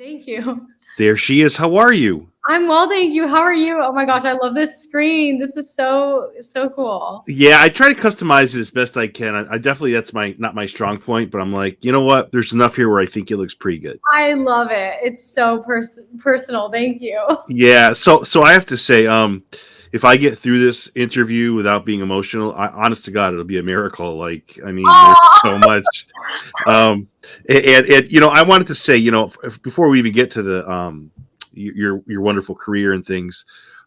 Thank you. There she is. How are you? I'm well, thank you. How are you? Oh my gosh, I love this screen. This is so cool. Yeah, I try to customize it as best I can. I definitely that's my not my strong point, but I'm like, you know what? There's enough here where I think it looks pretty good. I love it. It's so personal. Thank you. Yeah, so I have to say, if I get through this interview without being emotional, honest to God, it'll be a miracle. Like, I mean, there's Oh, so much. Um, and I wanted to say, before we even get to the your wonderful career and things,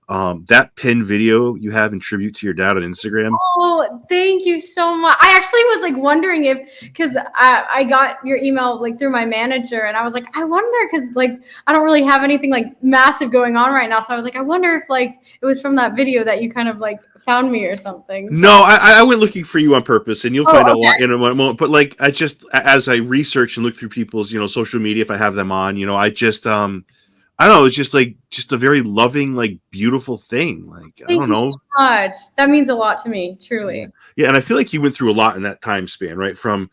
that pin video you have in tribute to your dad on Instagram. oh, thank you so much. I actually was like wondering if, because I got your email like through my manager, and I was like, I wonder, because like I don't really have anything like massive going on right now, so I was like, I wonder if like it was from that video that you kind of like found me or something. So. No, I went looking for you on purpose, and you'll find Oh, out why okay. in a moment. But like, I just as I research and look through people's social media, if I have them on, I just I don't know. It's just a very loving, like beautiful thing. Like I Thank don't you so know. much. That means a lot to me, Yeah, truly. yeah, and I feel like you went through a lot in that time span, right? From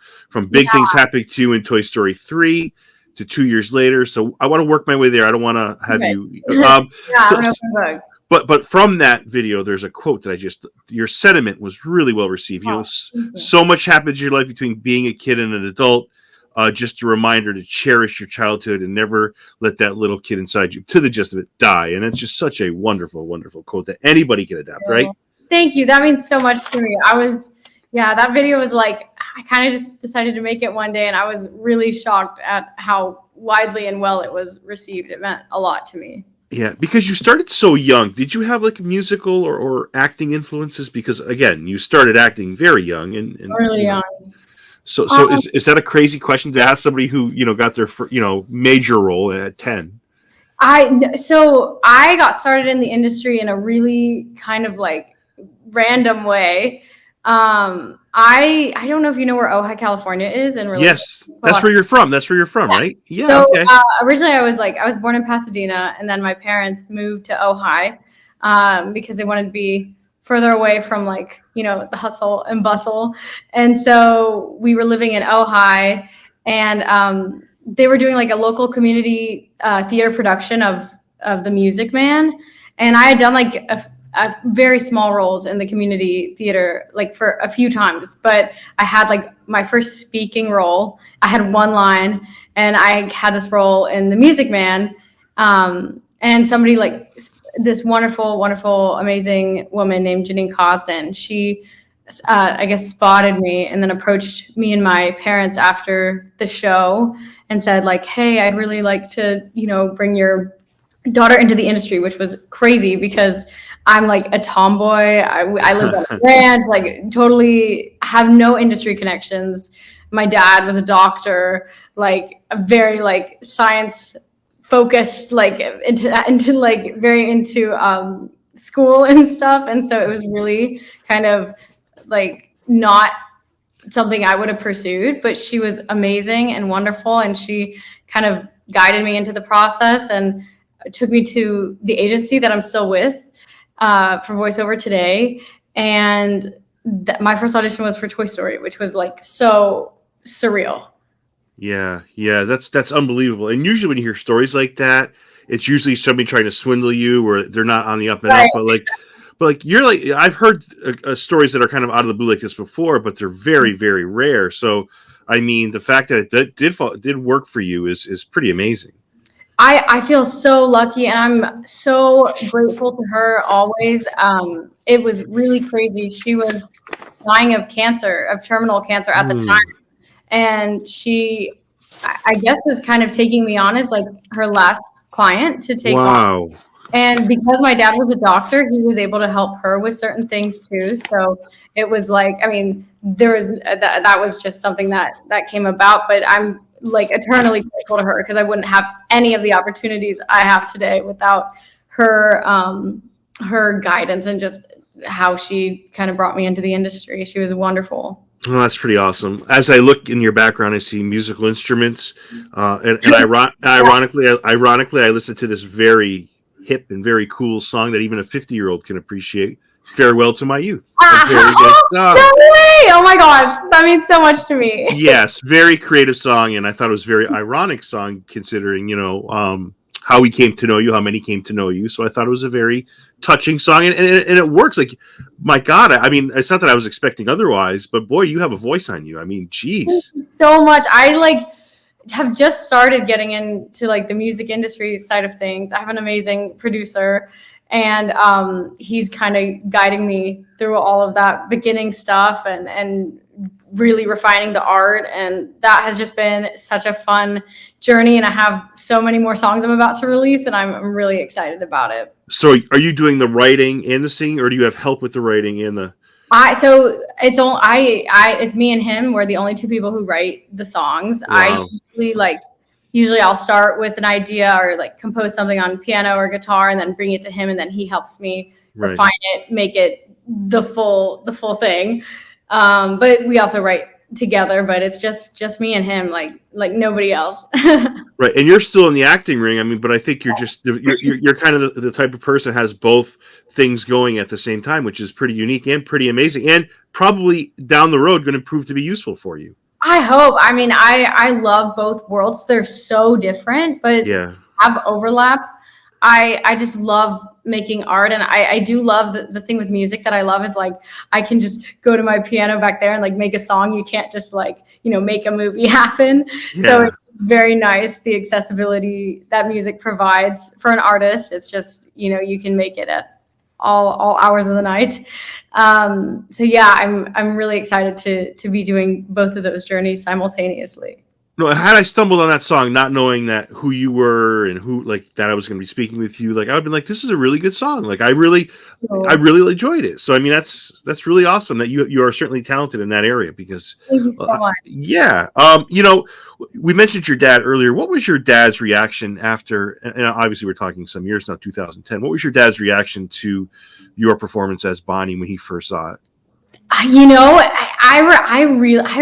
big Yeah. things happening to you in Toy Story 3 to 2 years later. So I want to work my way there. I don't want to have Okay. you. Yeah, So, I'm an open book. but from that video, there's a quote that your sentiment was really well received. Oh, thank you. So much happens in your life between being a kid and an adult. Just a reminder to cherish your childhood and never let that little kid inside you, to the gist of it, die. And it's just such a wonderful, wonderful quote that anybody can adapt, right? Thank you. That means so much to me. Yeah, that video was like, I kind of just decided to make it one day, and I was really shocked at how widely and well it was received. It meant a lot to me. Yeah, because you started so young. Did you have like musical or acting influences? Because again, you started acting very young, and Really young. So Um, is that a crazy question to ask somebody who got their major role at 10? so I got started in the industry in a really kind of like random way. I don't know if you know where Ojai, California is in relation Yes, to that's Los. where you're from. That's where you're from, right? Yeah. So Okay. originally, I was born in Pasadena, and then my parents moved to Ojai because they wanted to be further away from like the hustle and bustle. And so we were living in Ojai, and they were doing like a local community theater production of The Music Man, and I had done like a very small roles in the community theater like for a few times, but I had like my first speaking role. I had one line, and I had this role in The Music Man, and somebody like this wonderful, amazing woman named Janine Cosden. She, I guess, spotted me and then approached me and my parents after the show and said like, "Hey, I'd really like to, bring your daughter into the industry," which was crazy because I'm like a tomboy. I lived on a ranch, like totally have no industry connections. My dad was a doctor, like a very like science focused, like into like very into school and stuff. And so it was really kind of like not something I would have pursued, but she was amazing and wonderful, and she kind of guided me into the process and took me to the agency that I'm still with for voiceover today. And my first audition was for Toy Story, which was like so surreal. Yeah, that's unbelievable. And usually when you hear stories like that, it's usually somebody trying to swindle you, or they're not on the up and up. Right. But like you're like I've heard stories that are kind of out of the blue like this before, but they're very very rare. So I mean, the fact that it did work for you is pretty amazing. I feel so lucky, and I'm so grateful to her always. It was really crazy. She was dying of cancer, of terminal cancer at the time. Ooh, And she, I guess, was kind of taking me on as like her last client to take on. wow. And because my dad was a doctor, he was able to help her with certain things too. So it was like, I mean, there was that was just something that came about. But I'm like eternally grateful to her because I wouldn't have any of the opportunities I have today without her her guidance and just how she kind of brought me into the industry. She was wonderful. Oh, that's pretty awesome. As I look in your background, I see musical instruments, and ironically, I listen to this very hip and very cool song that even a 50-year-old can appreciate. Farewell to My Youth. A very good Oh, no song. way! Oh my gosh, that means so much to me. Yes, very creative song, and I thought it was a very ironic song considering, how we came to know you, how many came to know you. So I thought it was a very touching song, and it works. Like, my God, I mean, it's not that I was expecting otherwise, but boy, you have a voice on you. I mean, geez. So much. I like have just started getting into like the music industry side of things. I have an amazing producer, and he's kind of guiding me through all of that beginning stuff and really refining the art, and that has just been such a fun journey. And I have so many more songs I'm about to release, and I'm really excited about it. So, are you doing the writing and the singing, or do you have help with the writing and the? So it's all it's me and him. We're the only two people who write the songs. Wow. Usually I'll start with an idea or like compose something on piano or guitar and then bring it to him, and then he helps me Right. refine it, make it the full thing. But we also write together, but it's just me and him, like nobody else. Right, and you're still in the acting ring. I mean, but I think you're kind of the type of person that has both things going at the same time, which is pretty unique and pretty amazing, and probably down the road going to prove to be useful for you. I hope. I mean, I love both worlds. They're so different, but Yeah, have overlap. I just love making art, and I do love the thing with music that I love is like I can just go to my piano back there and like make a song. You can't just like, make a movie happen. So yeah. it's very nice, the accessibility that music provides for an artist. It's just, you can make it at all hours of the night. So yeah, I'm really excited to be doing both of those journeys simultaneously. No, had I stumbled on that song not knowing that who you were and who like that I was going to be speaking with you, like I would be like, this is a really good song. Like I So really enjoyed it. So I mean, that's really awesome that you are certainly talented in that area because, thank you so much. yeah. We mentioned your dad earlier. What was your dad's reaction after? And obviously, we're talking some years now, 2010. What was your dad's reaction to your performance as Bonnie when he first saw it? I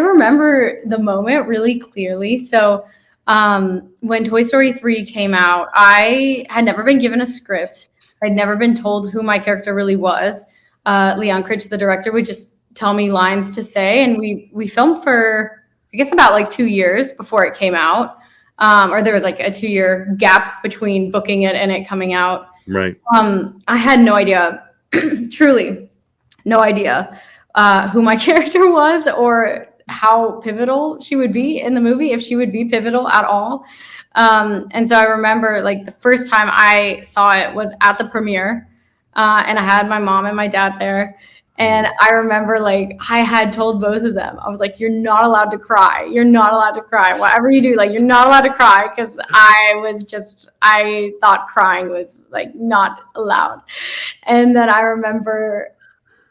remember the moment really clearly. So when Toy Story 3 came out, I had never been given a script. I'd never been told who my character really was. Leon Critch, the director, would just tell me lines to say, and we filmed for I guess about like 2 years before it came out, or there was like a 2-year gap between booking it and it coming out. Right. I had no idea, truly no idea who my character was or how pivotal she would be in the movie, if she would be pivotal at all. And so I remember like the first time I saw it was at the premiere, and I had my mom and my dad there. And I remember like I had told both of them, I was like, you're not allowed to cry. You're not allowed to cry. Whatever you do, like you're not allowed to cry, because I thought crying was like not allowed. And then I remember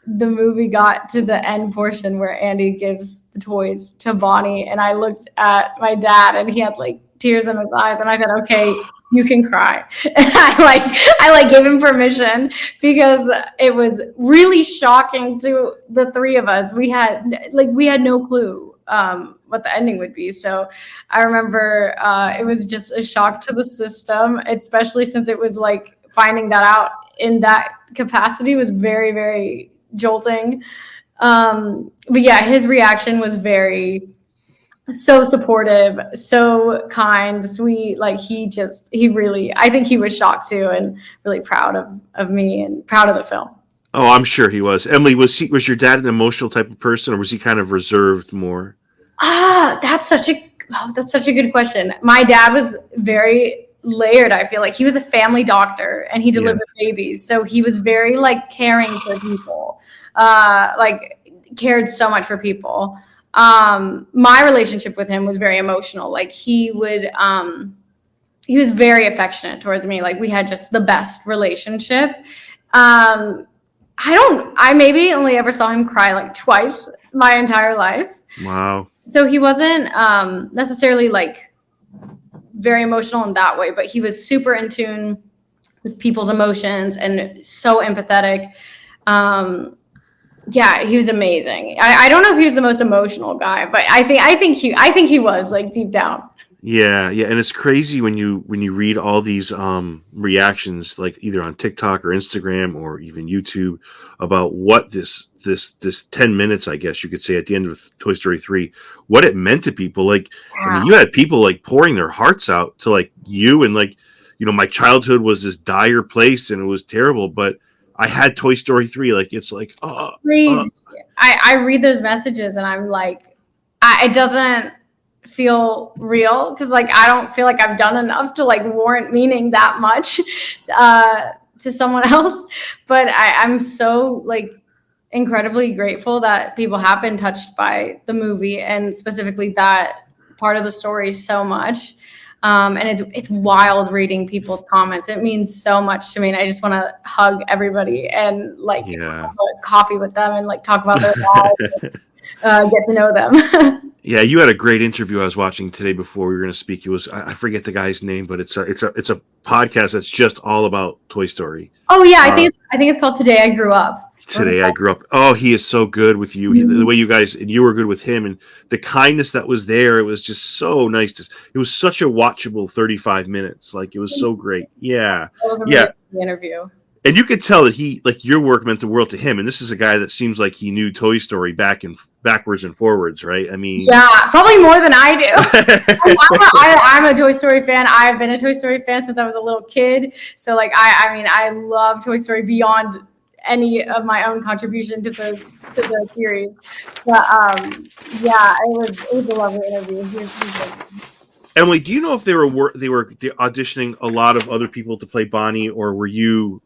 the movie got to the end portion where Andy gives the toys to Bonnie, and I looked at my dad and he had like tears in his eyes, and I said, okay, you can cry. And I gave him permission, because it was really shocking to the three of us. We had no clue what the ending would be. So I remember it was just a shock to the system, especially since it was like finding that out in that capacity was very, very jolting. But yeah, his reaction was so supportive, so kind, sweet. Like he really, I think he was shocked too, and really proud of me and proud of the film. Oh, I'm sure he was. Emily, was your dad an emotional type of person, or was he kind of reserved more? That's such a good question. My dad was very layered. I feel like he was a family doctor and he Yeah. delivered babies, so he was very like caring for people, like cared so much for people. My relationship with him was very emotional. Like he was very affectionate towards me. Like we had just the best relationship. I maybe only ever saw him cry like twice my entire life. Wow. So he wasn't necessarily like very emotional in that way, but he was super in tune with people's emotions and so empathetic. Yeah, he was amazing. I don't know if he was the most emotional guy, but I think he was like deep down. Yeah, yeah, and it's crazy when you read all these reactions, like either on TikTok or Instagram or even YouTube, about what this 10 minutes, I guess you could say, at the end of Toy Story 3, what it meant to people. Like, I mean, Yeah. you had people like pouring their hearts out to like you, and like, my childhood was this dire place and it was terrible, but I had Toy Story 3. Like, it's like, uh, Crazy. I read those messages and I'm like, it doesn't feel real because like I don't feel like I've done enough to like warrant meaning that much to someone else. But I'm so like incredibly grateful that people have been touched by the movie and specifically that part of the story so much. And it's wild reading people's comments. It means so much to me, and I just want to hug everybody and like yeah. have a coffee with them and like talk about their lives, get to know them. Yeah, you had a great interview I was watching today before we were going to speak. It was, I forget the guy's name, but it's a podcast that's just all about Toy Story. Oh yeah, Uh, I think it's called Today I Grew Up. Today I grew up. Oh, he is so good with you. The way you guys, and you were good with him, and the kindness that was there. It was just so nice. It was such a watchable 35 minutes. Like, it was so great. Yeah, That was a really yeah. good interview. And you could tell that he, like, your work meant the world to him. And this is a guy that seems like he knew Toy Story backwards and forwards, right? I mean, Yeah, probably more than I do. I'm a Toy Story fan. I've been a Toy Story fan since I was a little kid. So like I mean I love Toy Story beyond any of my own contribution to the series. But yeah, it was a lovely interview. Emily, do you know if they were auditioning a lot of other people to play Bonnie, or were you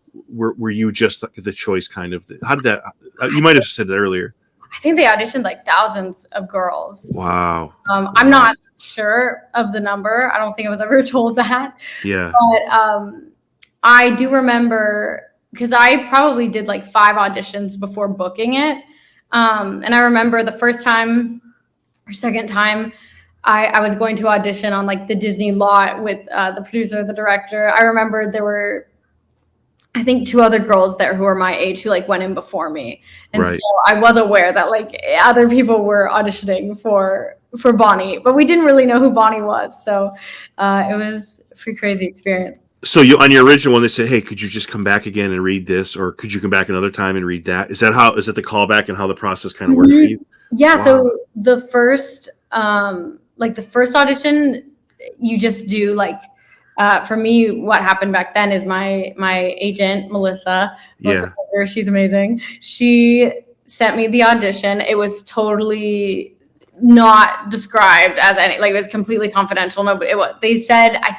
just the choice kind of? How did that? You might have said it earlier. I think they auditioned like thousands of girls. Wow. I'm not sure of the number. I don't think I was ever told that. Yeah. But I do remember because I probably did like 5 auditions before booking it. And I remember the first time or second time I was going to audition on like the Disney lot with the producer, the director. I remember there were, I think, 2 other girls there who were my age who like went in before me. And Right. so I was aware that like other people were auditioning for Bonnie, but we didn't really know who Bonnie was. So it was a pretty crazy experience. So you, on your original one, they said, "Hey, could you just come back again and read this, or could you come back another time and read that?" Is that the callback and how the process kind of worked for you? Yeah. Wow. So the first audition, you just do like for me, what happened back then is my agent Melissa, Yeah. she's amazing. She sent me the audition. It was totally not described as any, like, it was completely confidential. No, but I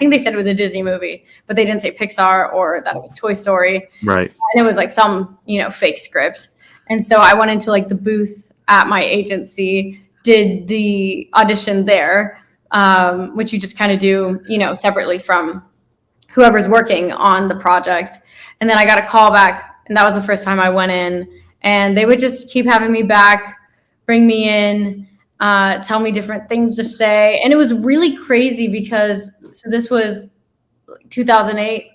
think they said it was a Disney movie, but they didn't say Pixar or that it was Toy Story. Right. And it was like some fake script. And so I went into like the booth at my agency, did the audition there, which you just kind of do separately from whoever's working on the project. And then I got a call back, and that was the first time I went in, and they would just keep having me back, bring me in, tell me different things to say. And it was really crazy because, so this was 2008,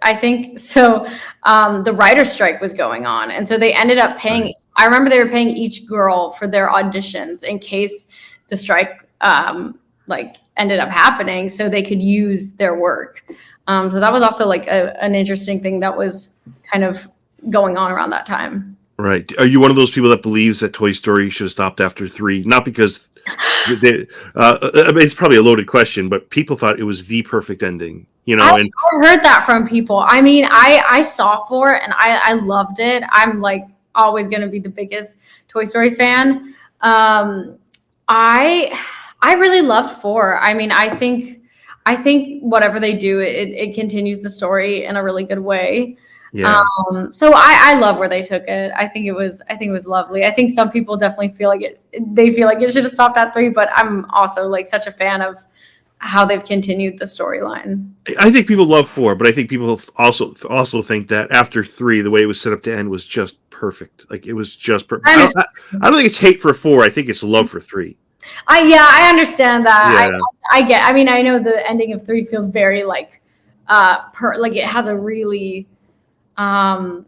I think. So the writer's strike was going on. And so they ended up paying, Right. I remember they were paying each girl for their auditions in case the strike ended up happening so they could use their work. So that was also like an interesting thing that was kind of going on around that time. Right. Are you one of those people that believes that Toy Story should have stopped after 3? Not because I mean, it's probably a loaded question, but people thought it was the perfect ending. And I heard that from people. I mean, I saw 4 and I loved it. I'm like always going to be the biggest Toy Story fan. I really loved 4. I mean, I think whatever they do, it continues the story in a really good way. yeah. So I love where they took it. I think it was lovely. I think some people definitely feel like it should have stopped at 3, but I'm also like such a fan of how they've continued the storyline. I think people love 4, but I think people also think that after 3, the way it was set up to end was just perfect. Like, it was just perfect. I don't think it's hate for 4. I think it's love for 3. I understand that. Yeah. I mean, I know the ending of 3 feels very like like it has a really I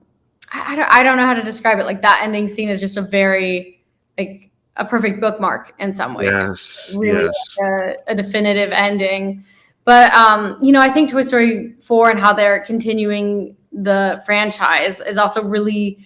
don't know how to describe it. Like, that ending scene is just a very like a perfect bookmark in some ways. It Yes, really yes, like a definitive ending. But I think Toy Story 4 and how they're continuing the franchise is also really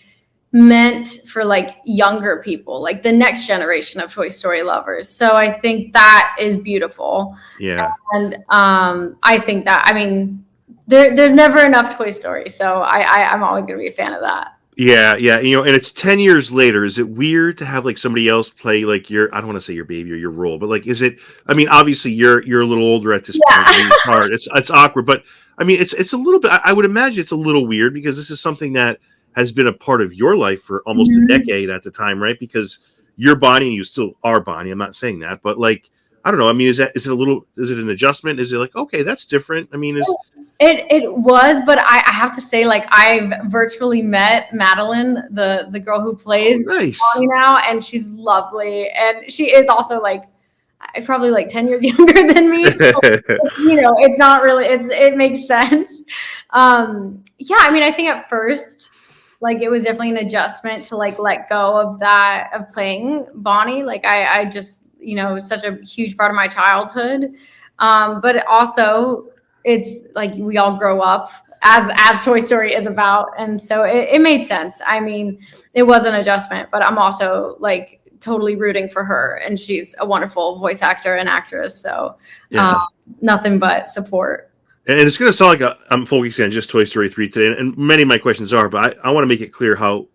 meant for like younger people, like the next generation of Toy Story lovers. So I think that is beautiful. yeah. And I think that, I mean, there's never enough Toy Story. So I'm always going to be a fan of that. Yeah, yeah, and it's 10 years later. Is it weird to have like somebody else play like your, I don't want to say your baby or your role, but like is it, I mean, obviously you're a little older at this point. I Yeah. mean, it's hard. It's awkward, but I mean, it's a little bit, I would imagine it's a little weird because this is something that has been a part of your life for almost a Mhm. decade at the time, right? Because you're Bonnie and you still are Bonnie. I'm not saying that, but like I don't know. I mean, is it an adjustment? Is it like, okay, that's different? I mean, is It was, but I have to say, like, I've virtually met Madeline, the girl who oh plays nice. Bonnie now, and she's lovely, and she is also like probably like 10 years younger than me. So it's not really, it makes sense. Yeah, I mean, I think at first, like, it was definitely an adjustment to like let go of that of playing Bonnie. Like I just, such a huge part of my childhood. But also it's like we all grow up as Toy Story is about, and so it made sense. I mean, it was an adjustment, but I'm also like totally rooting for her, and she's a wonderful voice actor and actress. So um, Yeah. nothing but support. And it's going to sound like I'm focusing on just Toy Story 3 today, and many of my questions are, but I want to make it clear how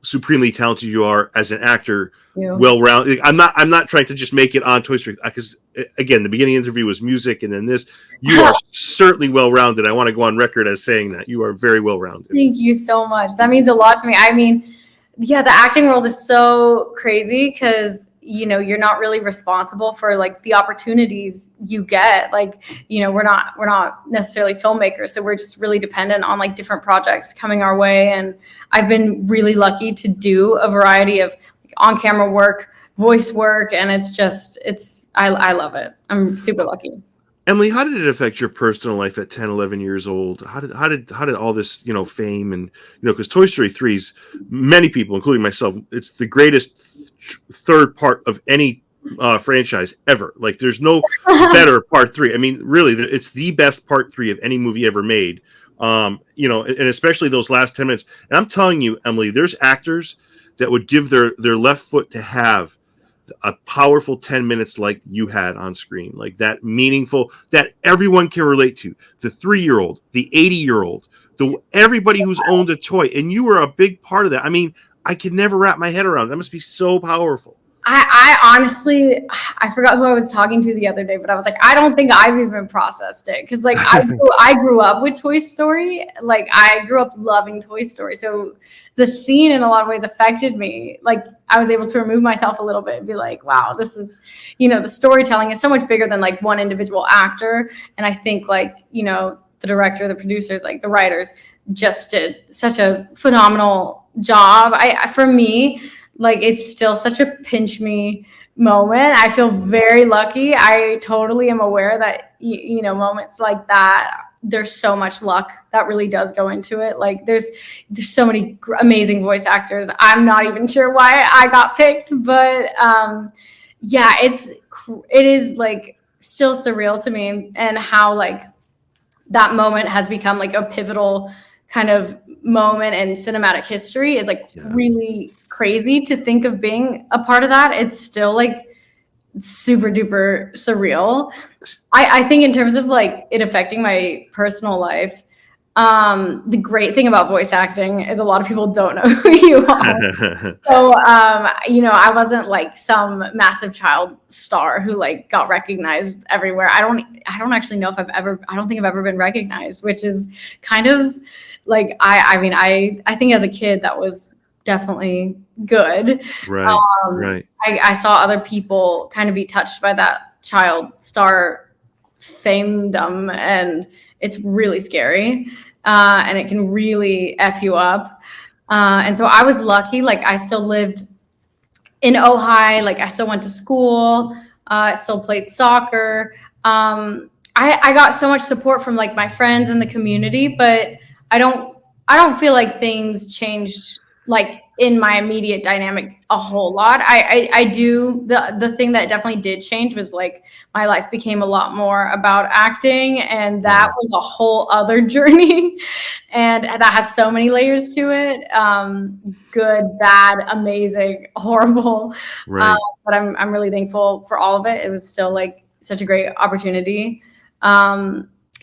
supremely talented you are as an actor, You. well rounded. I'm not trying to just make it on Toy Story because again, the beginning interview was music, and then this. You are certainly well rounded. I want to go on record as saying that you are very well rounded. Thank you so much. That means a lot to me. I mean, yeah, the acting world is so crazy because you're not really responsible for like the opportunities you get. Like, we're not necessarily filmmakers, so we're just really dependent on like different projects coming our way. And I've been really lucky to do a variety of like, on-camera work, voice work, and I love it. I'm super lucky. Emily, how did it affect your personal life at 10, 11 years old? How did all this, fame and, because Toy Story 3's many people, including myself, it's the greatest third part of any franchise ever. Like there's no better part 3. I mean, really, it's the best part 3 of any movie ever made. And especially those last 10 minutes. And I'm telling you, Emily, there's actors that would give their left foot to have a powerful 10 minutes like you had on screen, like that meaningful, that everyone can relate to, the 3-year-old, the 80-year-old, the everybody who's owned a toy, and you were a big part of that. I mean, I could never wrap my head around that. Must be so powerful. I honestly, I forgot who I was talking to the other day, but I was like, I don't think I've even processed it because, like, I grew up with Toy Story. Like, I grew up loving Toy Story, so the scene in a lot of ways affected me. Like, I was able to remove myself a little bit and be like, wow, this is, the storytelling is so much bigger than like one individual actor. And I think like, the director, the producers, like the writers, just did such a phenomenal job. For me, like it's still such a pinch me moment. I feel very lucky. I totally am aware that moments like that, there's so much luck that really does go into it. Like there's so many amazing voice actors. I'm not even sure why I got picked, but yeah, it is like still surreal to me, and how like that moment has become like a pivotal kind of moment in cinematic history is like Yeah. really crazy to think of being a part of that. It's still like super duper surreal. I think in terms of like it affecting my personal life, the great thing about voice acting is a lot of people don't know who you are. So, I wasn't like some massive child star who like got recognized everywhere. I don't actually know if I don't think I've ever been recognized, which is kind of like, I mean, I think as a kid that was definitely good. Right, right. I saw other people kind of be touched by that child star famedom, and it's really scary. And it can really F you up. And so I was lucky. Like I still lived in Ojai. Like I still went to school. I still played soccer. I got so much support from like my friends and the community, but I don't I don't feel like things changed like in my immediate dynamic a whole lot. I do the thing that definitely did change was like my life became a lot more about acting, and that was a whole other journey, and that has so many layers to it. Good, bad, amazing, horrible. Right. But I'm really thankful for all of it. It was still like such a great opportunity.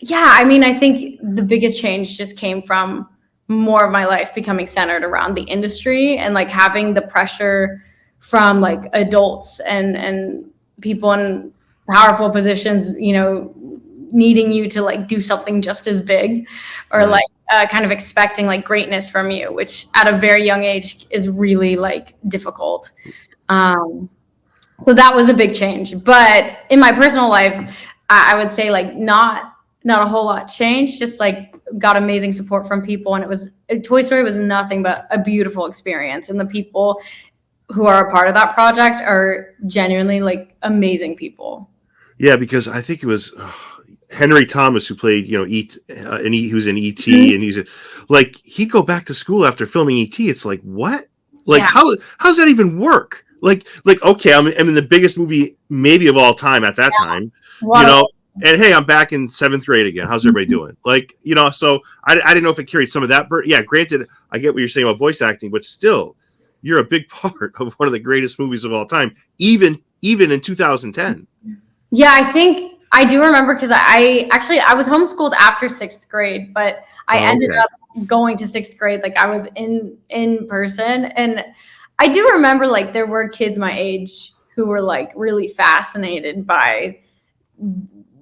Yeah, I mean, I think the biggest change just came from more of my life becoming centered around the industry and like having the pressure from like adults and people in powerful positions, you know, needing you to like do something just as big, or Right. like kind of expecting like greatness from you, which at a very young age is really like difficult. Um, so that was a big change. But in my personal life, I would say like not a whole lot changed. Just like got amazing support from people, and it was Toy Story was nothing but a beautiful experience, and the people who are a part of that project are genuinely like amazing people. Yeah, because I think it was Henry Thomas who played, you know, he was in Mhm. E.T. and he's like he'd go back to school after filming E.T. It's like what? Like Yeah. how's that even work? Like okay, I'm in the biggest movie maybe of all time at that time, you What a know. And hey, I'm back in seventh grade again. How's everybody doing? Like, you know, so I didn't know if it carried some of that. Yeah, granted, I get what you're saying about voice acting, but still, you're a big part of one of the greatest movies of all time, even in 2010. Yeah, I think I do remember because I actually I was homeschooled after sixth grade, but I Oh, ended okay. up going to sixth grade. Like I was in person, and I do remember like there were kids my age who were like really fascinated by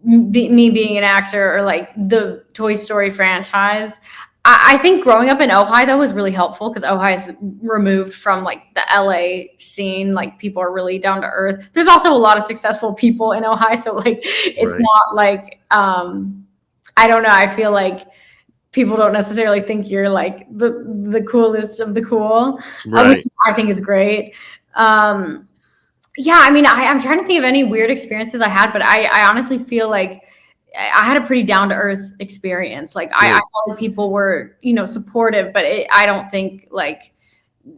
me being an actor or like the Toy Story franchise. I think growing up in Ojai though was really helpful because Ojai is removed from like the LA scene. Like people are really down to earth. There's also a lot of successful people in Ojai, so like it's Right. not like I don't know. I feel like people don't necessarily think you're like the coolest of the cool, which Right. I think is great. Um, yeah, I mean, I'm trying to think of any weird experiences I had, but I honestly feel like I had a pretty down to earth experience. Like I Good. felt like people were, you know, supportive, but I don't think like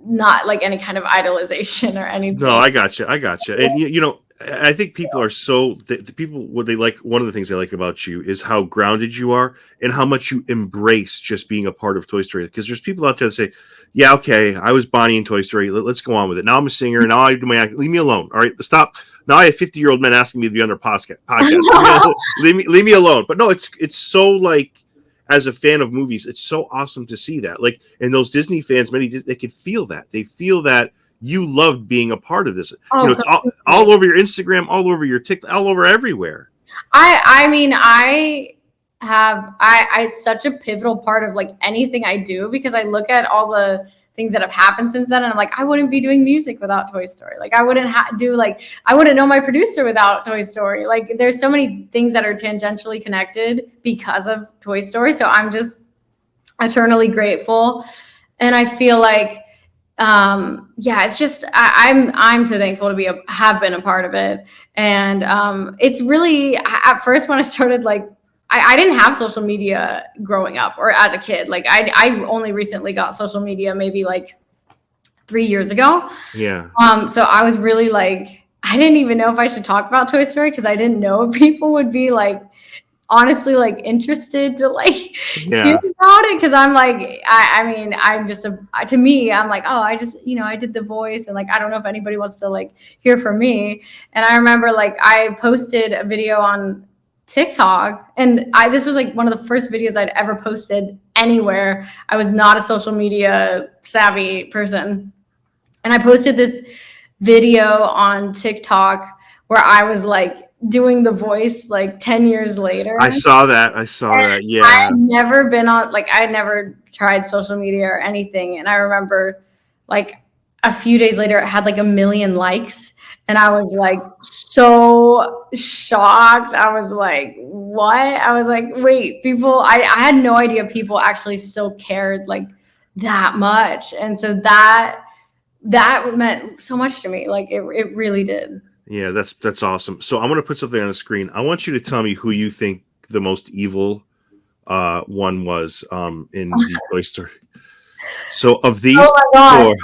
not like any kind of idolization or No, anything. I got you. I got you. And you know, I think people are so the people what they like. One of the things they like about you is how grounded you are and how much you embrace just being a part of Toy Story. Because there's people out there that say, "Yeah, okay, I was Bonnie in Toy Story. Let's go on with it. Now I'm a singer. Now I do my act. Leave me alone. All right, stop. Now I have 50-year-old men asking me to be on their podcast. Leave me alone." But no, it's so like as a fan of movies, it's so awesome to see that. Like, and those Disney fans, many they can feel that. They feel that you loved being a part of this. You know, Oh, it's all completely. over your Instagram, all over your TikTok, all over everywhere. I mean, I it's such a pivotal part of like anything I do because I look at all the things that have happened since then and I'm like I wouldn't be doing music without Toy Story. Like I wouldn't do like I wouldn't know my producer without Toy Story. Like there's so many things that are tangentially connected because of Toy Story. So I'm just eternally grateful, and I feel like yeah, it's just I'm so thankful to have been a part of it. And it's really at first when I started like I didn't have social media growing up or as a kid. Like I only recently got social media maybe like 3 years ago. Yeah, So I was really like I didn't even know if I should talk about Toy Story because I didn't know if people would be like honestly like interested to like hear yeah, about it because I'm like I mean I'm just to me I'm like oh I just you know I did the voice and like I don't know if anybody wants to like hear from me. And I remember like I posted a video on TikTok, and I this was like one of the first videos I'd ever posted anywhere. I was not a social media savvy person, and I posted this video on TikTok where I was like doing the voice like 10 years I later. saw that. I saw that. I Yeah, had never been on like I had never tried social media or anything. And I remember like a few days later it had like 1 million likes. And I was like so shocked. I was like, what? I was like, wait, people I had no idea people actually still cared like that much. And so that meant so much to me. Like it really did. yeah. That's awesome. So I'm gonna put something on the screen. I want you to tell me who you think the most evil one was in the Toy Story. So of Oh these my four,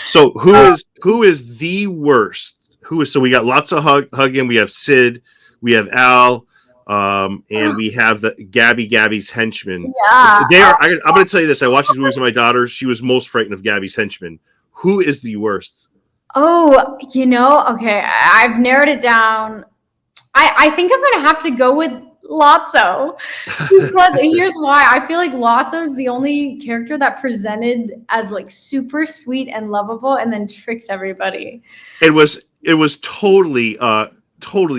so gosh. who is the worst? Who is so we got lots of hugging. We have Sid, we have Al, and we have the Gabby's henchman. Yeah. They are. I'm going to tell you this. I watched these movies with my daughter. She was most frightened of Gabby's henchman. Who is the worst? Oh, okay. I've narrowed it down. I think I'm gonna have to go with Lotso because here's why. I feel like Lotso is the only character that presented as like super sweet and lovable, and then tricked everybody. It was totally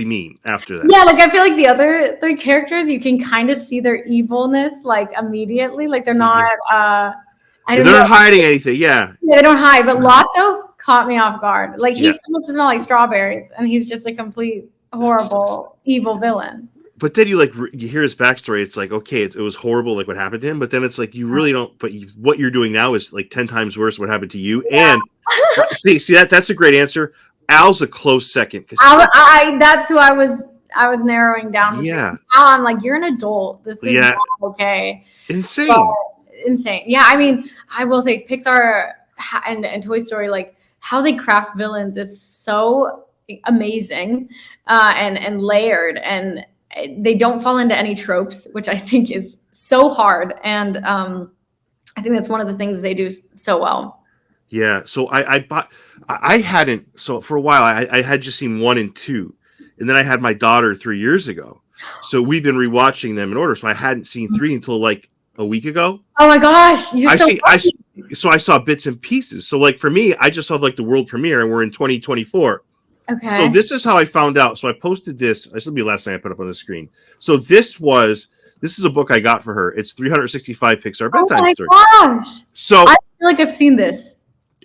mean after that. Yeah, like I feel like the other three characters, you can kind of see their evilness like immediately. Like they're not. Yeah. I don't They're know. not hiding anything. Yeah. Yeah, they don't hide, but Lotso caught me off guard. Like Yeah. he's supposed to smell like strawberries, and he's just a complete horrible evil villain. But then you hear his backstory. It's like, okay, it was horrible, like what happened to him. But then it's like you really don't. But what you're doing now is like 10 times worse. What happened to you? Yeah. And see that's a great answer. Al's a close second because That's who I was narrowing down between. yeah, Now I'm like, you're an adult. This is yeah, not okay. insane. But insane. Yeah, I mean, I will say Pixar and Toy Story, like how they craft villains is so amazing and layered, and they don't fall into any tropes, which I think is so hard. And I think that's one of the things they do so well. Yeah. So I hadn't. So for a while, I had just seen 1 and 2, and then I had my daughter 3 years ago. So we've been rewatching them in order. So I hadn't seen 3 until like a week ago. Oh my gosh, you're so lucky. So I saw bits and pieces. So like for me, I just saw like the world premiere, and we're in 2024. Okay. So this is how I found out. So I posted this. This will be the last thing I put up on the screen. So this is a book I got for her. It's 365 Pixar bedtime stories. Oh my gosh. So I feel like I've seen this.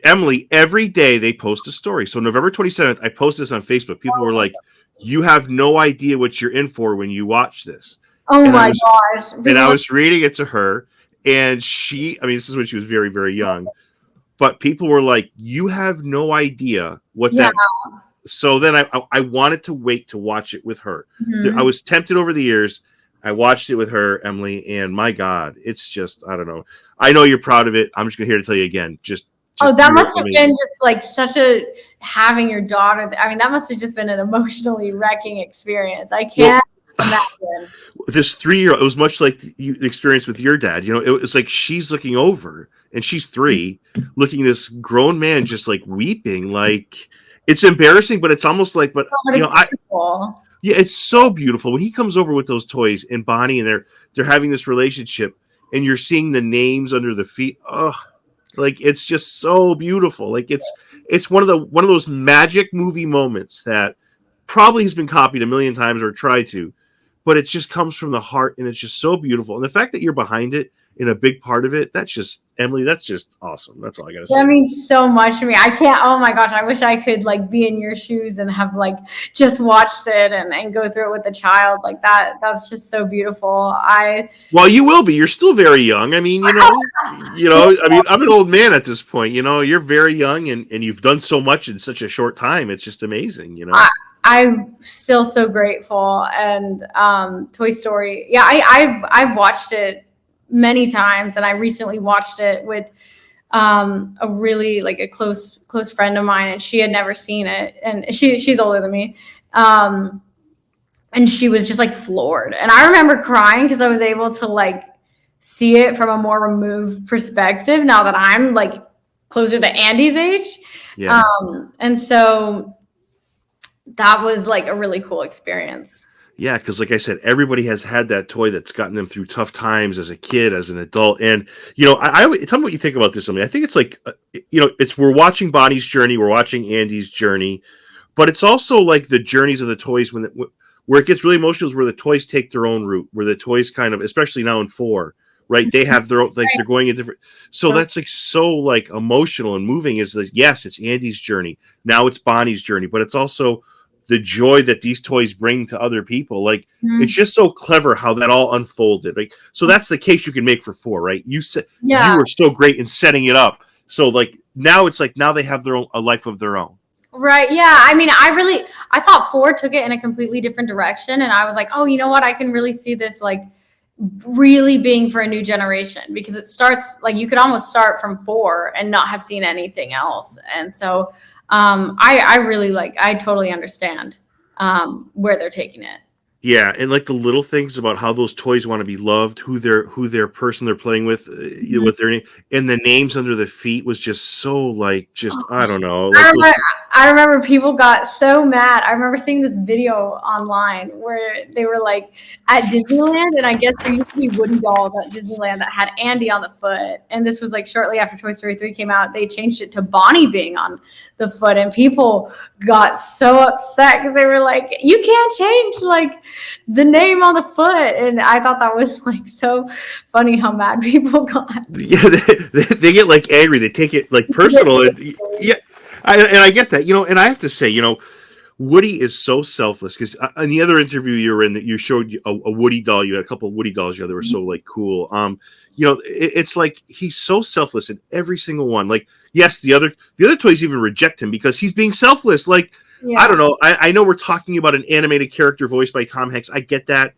Emily, every day they post a story. So November 27th, I posted this on Facebook. People were like, "You have no idea what you're in for when you watch this." Oh and my gosh. And I was reading it to her, and this is when she was very, very young. But people were like, "You have no idea what that." So then I wanted to wait to watch it with her. Mm-hmm. I was tempted over the years. I watched it with her, Emily, and my God, it's just, I don't know. I know you're proud of it. I'm just going to here to tell you again. Oh, that must have been just like having your daughter. I mean, that must have just been an emotionally wrecking experience. I can't imagine. This 3-year-old, it was much like the experience with your dad. It was like she's looking over, and she's 3, looking at this grown man just like weeping. Like, it's embarrassing, but it's almost like, it's so beautiful when he comes over with those toys and Bonnie, and they're having this relationship, and you're seeing the names under the feet. Oh, like it's just so beautiful. Like it's one of those magic movie moments that probably has been copied a million times or tried to, but it just comes from the heart, and it's just so beautiful. And the fact that you're behind it in a big part of it, that's just, Emily, that's just awesome. That's all I gotta say. That means so much to me. I can't, oh my gosh, I wish I could like be in your shoes and have like just watched it and go through it with a child like that. That's just so beautiful. Well, you will be. You're still very young. I mean, I mean, I'm an old man at this point. You're very young, and you've done so much in such a short time. It's just amazing. I'm still so grateful. And Toy Story, yeah, I've watched it many times, and I recently watched it with a really like a close friend of mine, and she had never seen it, and she's older than me, and she was just like floored. And I remember crying because I was able to like see it from a more removed perspective now that I'm like closer to Andy's age. Yeah. And so that was like a really cool experience. Yeah, because like I said, everybody has had that toy that's gotten them through tough times as a kid, as an adult. And, I tell me what you think about this. I mean, I think it's like, we're watching Bonnie's journey, we're watching Andy's journey, but it's also like the journeys of the toys where it gets really emotional is where the toys take their own route, where the toys kind of, especially now in 4, right? They have their own, like they're going in different. So that's like so like emotional and moving is that, yes, it's Andy's journey. Now it's Bonnie's journey, but it's also the joy that these toys bring to other people. Like, It's just so clever how that all unfolded. Like, so that's the case you can make for 4, right? You said you were so great in setting it up. So like now it's like now they have a life of their own. Right. Yeah. I mean, I thought 4 took it in a completely different direction, and I was like, oh, you know what? I can really see this like really being for a new generation, because it starts like you could almost start from 4 and not have seen anything else. And so I really like, I totally understand where they're taking it. Yeah, and like the little things about how those toys want to be loved, who their person they're playing with, Mhm. with their name, and the names under the feet was just so like just I don't know, I like those. remember, I remember people got so mad. I remember seeing this video online where they were like at Disneyland, and I guess there used to be Woody dolls at Disneyland that had Andy on the foot. And this was like shortly after Toy Story 3 came out. They changed it to Bonnie being on the foot, and people got so upset because they were like, "You can't change like the name on the foot." And I thought that was like so funny how mad people got. Yeah, they get like angry. They take it like personal. And, yeah, and I get that, and I have to say, Woody is so selfless because in the other interview you were in that you showed a Woody doll, you had a couple of Woody dolls, that were so like cool. It's like he's so selfless in every single one. Like, yes, the other toys even reject him because he's being selfless. Like, I Yeah. don't know. I know we're talking about an animated character voiced by Tom Hanks. I get that.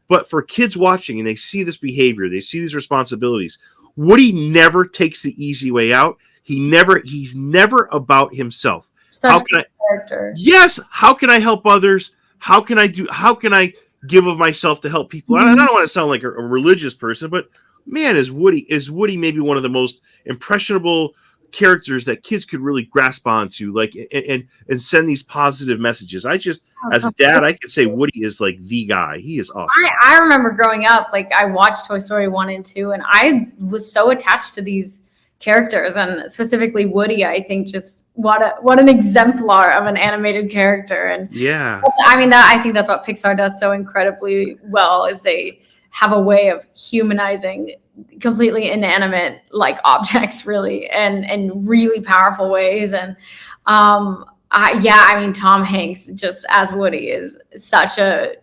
But for kids watching and they see this behavior, they see these responsibilities, Woody never takes the easy way out. He's never about himself. Such How a can good I character. Yes, how can I help others? How can I give of myself to help people? I Mhm. don't want to sound like a religious person, but man, is Woody maybe one of the most impressionable characters that kids could really grasp onto, like and send these positive messages. I just as a dad, I could say Woody is like the guy. He is awesome. I remember growing up, like I watched Toy Story 1 and 2, and I was so attached to these characters, and specifically Woody. I think just what an exemplar of an animated character. And Yeah. I mean, that I think that's what Pixar does so incredibly well, is they have a way of humanizing completely inanimate like objects, really, and in really powerful ways. And I mean, Tom Hanks just as Woody is such a,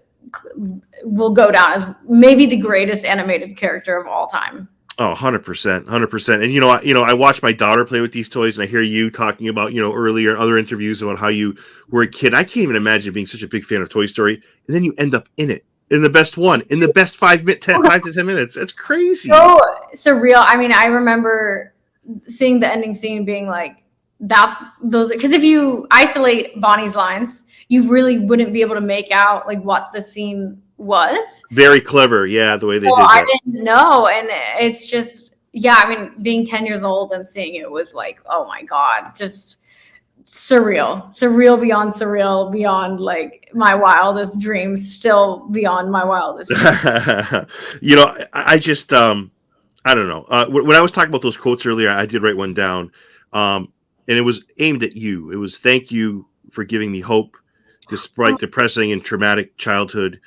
will go down as maybe the greatest animated character of all time. Oh, 100%, 100%. And I watch my daughter play with these toys, and I hear you talking about, earlier in other interviews about how you were a kid. I can't even imagine being such a big fan of Toy Story, and then you end up in it, in the best one, in the best 5 to 10 minutes. That's crazy. So surreal. I mean, I remember seeing the ending scene being like, that's those, because if you isolate Bonnie's lines, you really wouldn't be able to make out like what the scene was. Very clever, yeah, the way they So did I that. didn't know. And it's just, yeah, I mean, being 10 years old and seeing it was like, oh my God, just surreal beyond surreal, beyond like my wildest dreams, still beyond my wildest dreams. I just, I don't know. When I was talking about those quotes earlier, I did write one down, and it was aimed at you. It was thank you for giving me hope, despite depressing and traumatic childhood.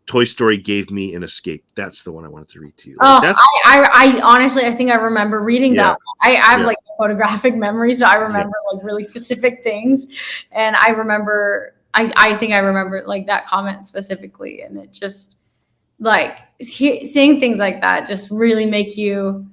Toy Story gave me an escape. That's the one I wanted to read to you. Like Oh, that's I honestly, I think I remember reading that yeah, one. I have yeah, like photographic memory, so I yeah, remember like really specific things. And I remember, I think I remember like that comment specifically. And it just like seeing things like that just really make you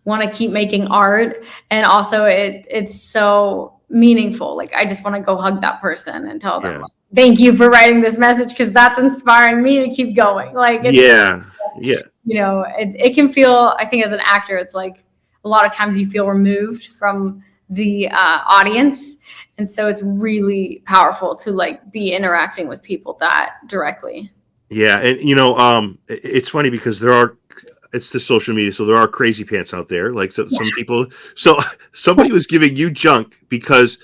want to keep making art. And also it's so meaningful. Like I just want to go hug that person and tell them yeah, like, thank you for writing this message, because that's inspiring me to keep going. Like it's, yeah, yeah. it can feel, I think as an actor, it's like a lot of times you feel removed from the audience. And so it's really powerful to like be interacting with people that directly. Yeah, and it's funny because it's the social media, so there are crazy pants out there. Like some people, so somebody was giving you junk because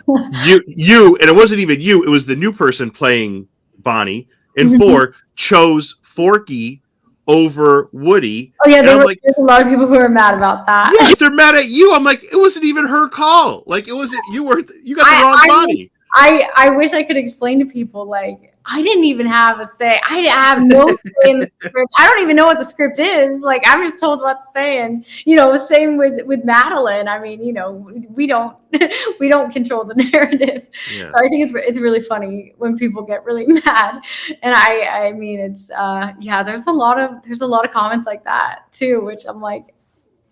and it wasn't even you; it was the new person playing Bonnie and Oh four chose Forky over Woody, yeah, and I'm like, there's a lot of people who are mad about yeah, that. if they're mad at you, I'm like, it wasn't even her call. Like it wasn't you got the I, wrong I Bonnie. I wish I could explain to people like I didn't even have a say. I have no say in the script. I don't even know what the script is. Like I'm just told what to say, and same with Madeline. I mean, we don't we don't control the narrative. Yeah. So I think it's really funny when people get really mad, and I mean it's yeah. There's a lot of comments like that too, which I'm like,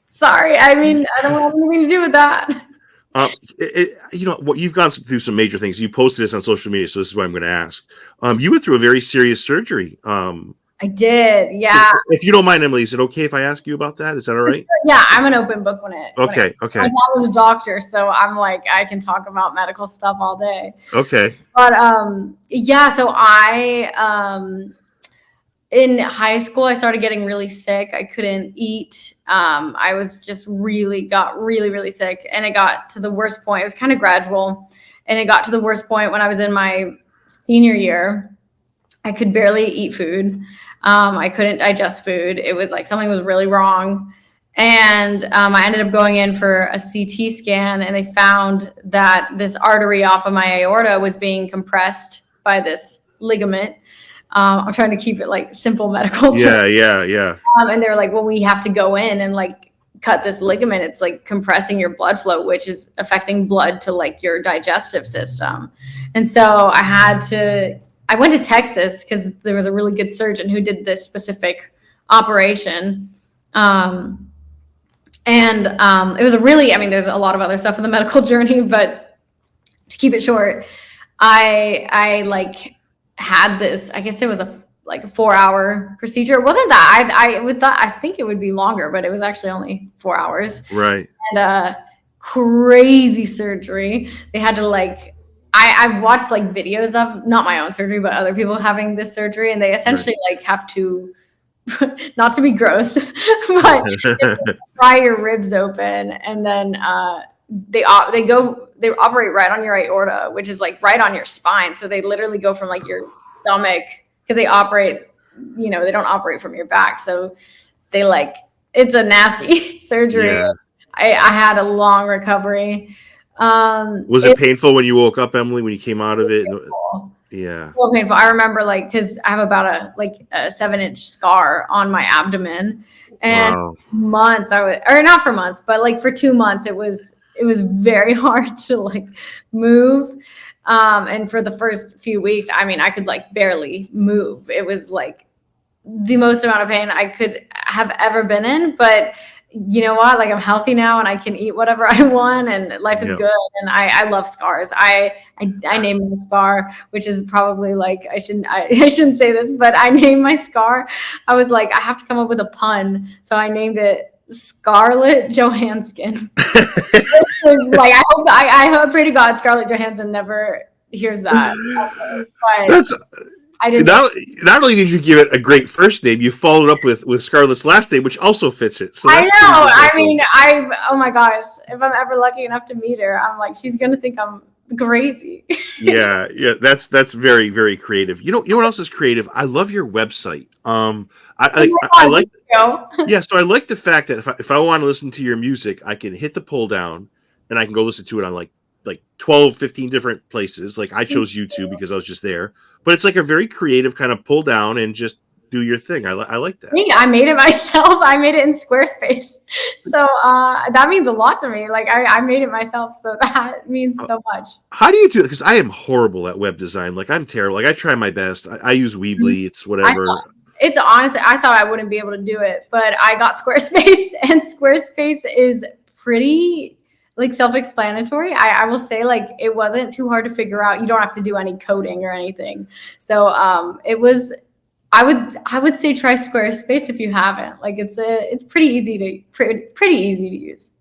sorry. I mean I don't have anything to do with that. What you've gone through some major things. You posted this on social media, so this is what I'm going to ask. You went through a very serious surgery. I did. Yeah. If you don't mind, Emily, is it okay if I ask you about that? Is that all right? Yeah, I'm an open book when it Okay. my Okay. dad was a doctor, so I'm like I can talk about medical stuff all day. Okay. But yeah, so I in high school I started getting really sick. I couldn't eat. I was just got really sick, and it got to the worst point. It was kind of gradual, and it got to the worst point when I was in my senior year. I could barely eat food. I couldn't digest food. It was like something was really wrong. And I ended up going in for a CT scan, and they found that this artery off of my aorta was being compressed by this ligament. I'm trying to keep it like simple medical terms. Yeah. And they were like, well, we have to go in and like cut this ligament. It's like compressing your blood flow, which is affecting blood to like your digestive system. And so I went to Texas because there was a really good surgeon who did this specific operation. It was there's a lot of other stuff in the medical journey, but to keep it short, I like had this, I guess it was like a 4-hour procedure. It wasn't that I think it would be longer, but it was actually only 4 hours. Right. And crazy surgery. They had to like I've watched like videos of not my own surgery, but other people having this surgery, and they essentially like have to not to be gross, but pry your ribs open, and then they operate right on your aorta, which is like right on your spine. So they literally go from like your stomach because they operate, they don't operate from your back. So they like it's a nasty surgery. Yeah. I had a long recovery. Was it painful when you woke up, Emily, when you came out of it? Painful. Yeah. Well, painful. I remember because I have about a 7-inch scar on my abdomen, and Wow. months not for months, but like for 2 months, it was very hard to like move. And for the first few weeks, I could like barely move. It was like the most amount of pain I could have ever been in, but you know what? Like I'm healthy now and I can eat whatever I want and life is good. And I love scars. I named my scar, which is probably like, I shouldn't say this, but I named my scar. I was like, I have to come up with a pun. So I named it Scarlett Johansson. Like, I pray to God Scarlett Johansson never hears that. But I didn't. Not only did you give it a great first name, you followed up with Scarlett's last name, which also fits it. So I know. Oh my gosh, if I'm ever lucky enough to meet her, I'm like, she's gonna think I'm crazy. yeah. That's very, very creative. You know what else is creative? I love your website. I like. Yeah, so I like the fact that if I want to listen to your music, I can hit the pull down, and I can go listen to it on like 12, 15 different places. Like I chose YouTube because I was just there. But it's like a very creative kind of pull down and just do your thing. I like that. Yeah, I made it myself. I made it in Squarespace. So that means a lot to me. Like I made it myself. So that means so much. How do you do it? Because I am horrible at web design. Like I'm terrible. Like I try my best. I use Weebly. It's whatever. It's honestly, I thought I wouldn't be able to do it, but I got Squarespace, and Squarespace is pretty like self-explanatory. I will say like it wasn't too hard to figure out. You don't have to do any coding or anything. So it was. I would say try Squarespace if you haven't. Like it's pretty easy to use.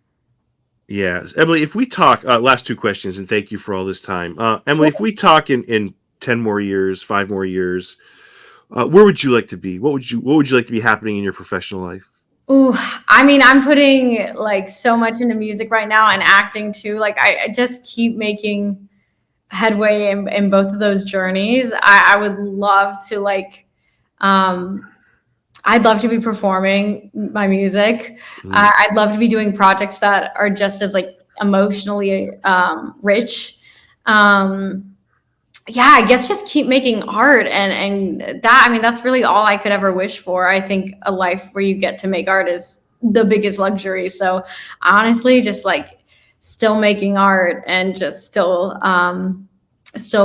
Yeah, Emily. If we talk, last two questions, and thank you for all this time, Emily. If we talk in 10 more years, 5 more years. Where would you like to be? What would you like to be happening in your professional life? Ooh, I'm putting like so much into music right now and acting too. Like I just keep making headway in both of those journeys. I would love to like, I'd love to be performing my music. I'd love to be doing projects that are just as like emotionally rich. Yeah, I guess just keep making art and that, that's really all I could ever wish for. I think a life where you get to make art is the biggest luxury. So honestly, just like still making art and just still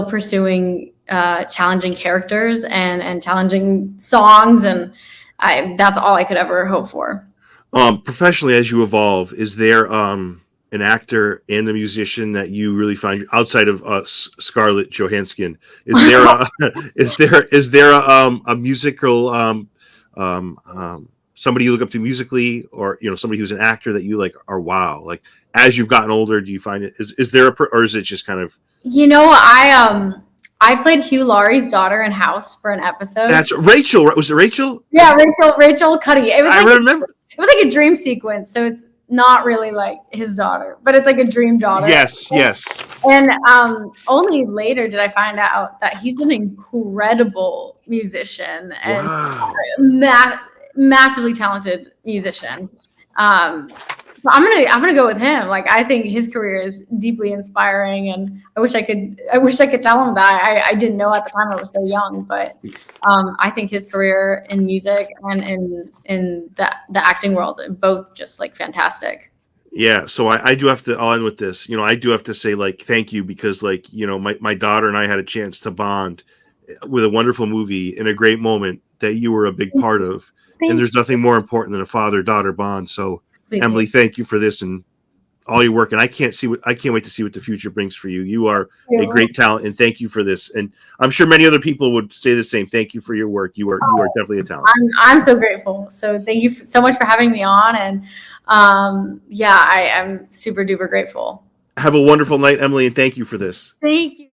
pursuing challenging characters and challenging songs. And that's all I could ever hope for. Professionally, as you evolve, is there an actor and a musician that you really find outside of Scarlett Johansson? Is there a a musical somebody you look up to musically, or somebody who's an actor that you like are wow? Like as you've gotten older, do you find it is there or is it just kind of I played Hugh Laurie's daughter in House for an episode. that's Rachel? Was it Rachel? Yeah, Rachel Cuddy. I remember. It was like a dream sequence, so it's not really like his daughter, but it's like a dream daughter. Yes, yes. And only later did I find out that he's an incredible musician and Wow. massively talented musician. So I'm gonna go with him. Like I think his career is deeply inspiring, and I wish I could tell him that. I didn't know at the time, I was so young, but I think his career in music and in the acting world are both just like fantastic. Yeah, so I do have to. I'll end with this. I do have to say like thank you because like my daughter and I had a chance to bond with a wonderful movie in a great moment that you were a big part of, and there's nothing more important than a father-daughter bond. So Emily, thank you for this and all your work. And I can't wait to see what the future brings for you. You are a great talent, and thank you for this. And I'm sure many other people would say the same. Thank you for your work. You are definitely a talent. I'm so grateful. So thank you so much for having me on. And I am super duper grateful. Have a wonderful night, Emily, and thank you for this. Thank you.